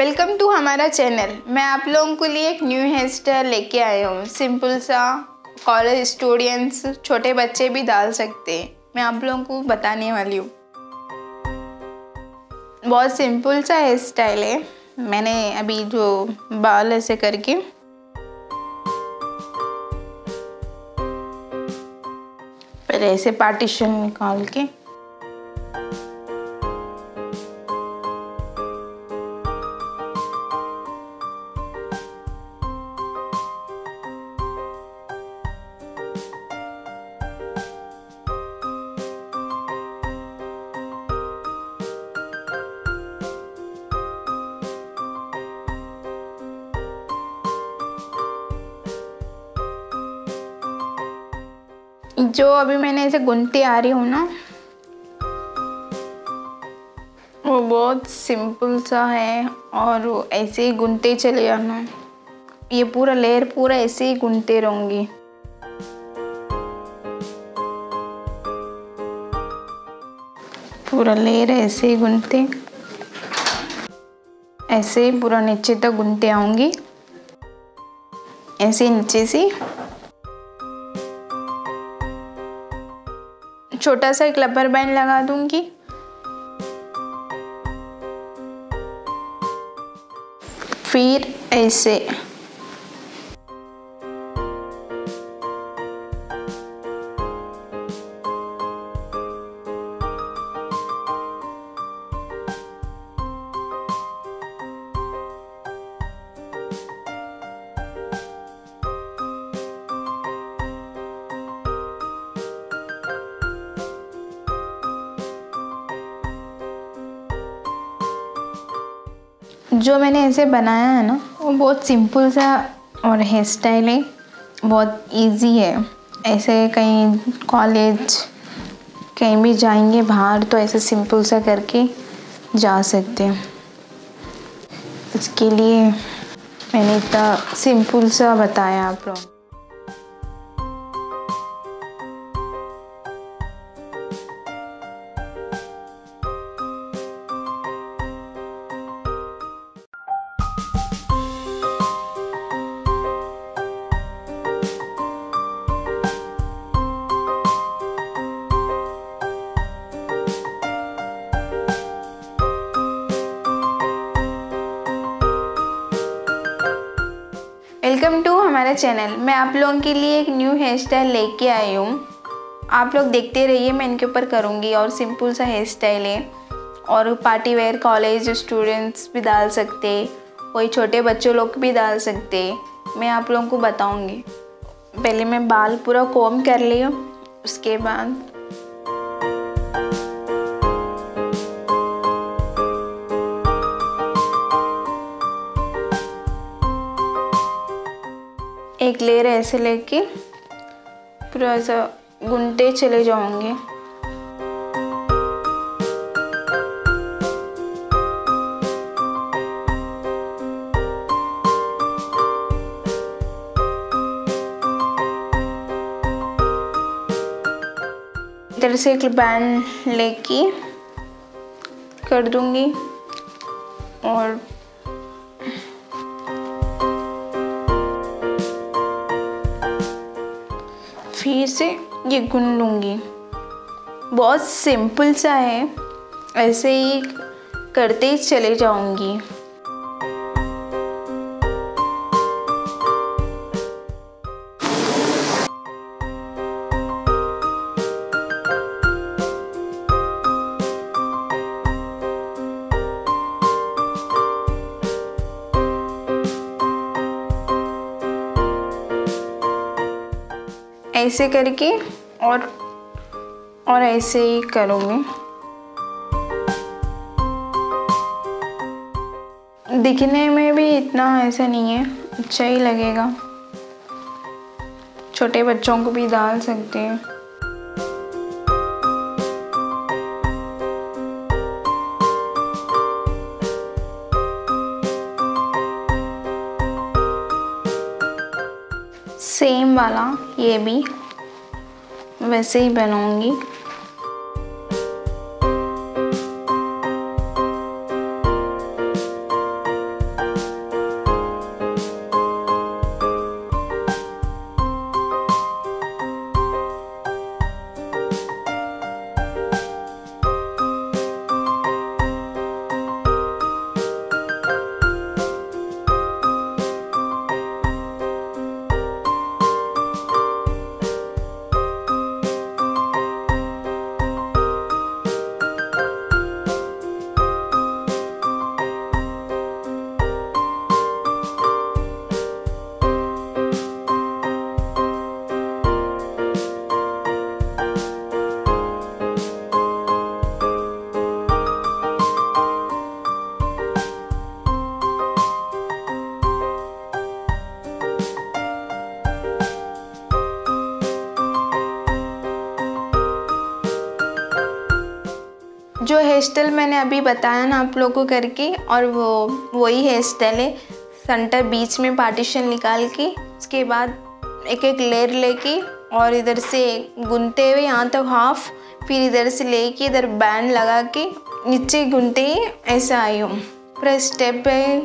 Welcome to हमारा channel. मैं आप लोगों के लिए एक न्यू हेयर स्टाइल लेके आया हूँ। सिंपल सा, कॉलेज स्टूडेंट्स, छोटे बच्चे भी डाल सकते हैं। मैं आप लोगों को बताने वाली हूँ। बहुत सिंपल सा हेयर स्टाइल है। मैंने अभी जो बाल ऐसे करके फिर ऐसे पार्टीशन निकाल के जो अभी मैंने ऐसे गुनती आ रही हूँ ना, वो बहुत सिंपल सा है और वो ऐसे ही गुनते चले जाना। ये पूरा लेयर पूरा ऐसे ही गुनते रहूंगी। पूरा लेयर ऐसे ही गुनते, ऐसे ही पूरा नीचे तक गुनते आऊंगी। ऐसे नीचे से छोटा सा एक रबर बैंड लगा दूंगी। फिर ऐसे जो मैंने ऐसे बनाया है ना, वो बहुत सिंपल सा और हेयर स्टाइल है। बहुत इजी है। ऐसे कहीं कॉलेज कहीं भी जाएंगे बाहर तो ऐसे सिंपल सा करके जा सकते हैं। इसके लिए मैंने इतना सिंपल सा बताया आप लोग। वेलकम टू हमारा चैनल। मैं आप लोगों के लिए एक न्यू हेयर स्टाइल लेके आई हूँ। आप लोग देखते रहिए, मैं इनके ऊपर करूँगी। और सिंपल सा हेयर स्टाइल है और पार्टी वेयर कॉलेज स्टूडेंट्स भी डाल सकते, कोई छोटे बच्चों लोग भी डाल सकते। मैं आप लोगों को बताऊँगी। पहले मैं बाल पूरा कॉम्ब कर लिया, उसके बाद एक लेयर ऐसे लेके पूरा ऐसा गुनते चले जाऊंगे। इधर से एक बैंड लेके कर दूंगी और फिर से ये गुन लूँगी। बहुत सिंपल सा है, ऐसे ही करते ही चले जाऊंगी। ऐसे करके और ऐसे ही करूँगी। दिखने में भी इतना ऐसा नहीं है, अच्छा ही लगेगा। छोटे बच्चों को भी डाल सकते हैं। सेम वाला ये भी वैसे ही बनाऊंगी। जो हेयर स्टाइल मैंने अभी बताया ना आप लोगों को करके, और वही हेयर स्टाइल है। सेंटर बीच में पार्टीशन निकाल के उसके बाद एक एक लेयर लेके और इधर से गुनते हुए यहाँ तक हाफ, फिर इधर से लेके इधर बैंड लगा के नीचे गुनते ही ऐसा आई हूँ। पूरा स्टेप है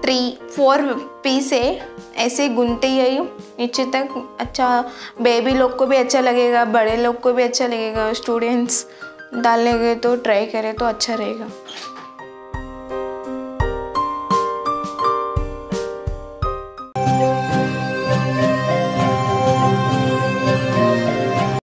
3-4 पीस है, ऐसे गुनते ही आई हूँ नीचे तक। अच्छा, बेबी लोग को भी अच्छा लगेगा, बड़े लोग को भी अच्छा लगेगा, स्टूडेंट्स डालेंगे तो ट्राई करें तो अच्छा रहेगा।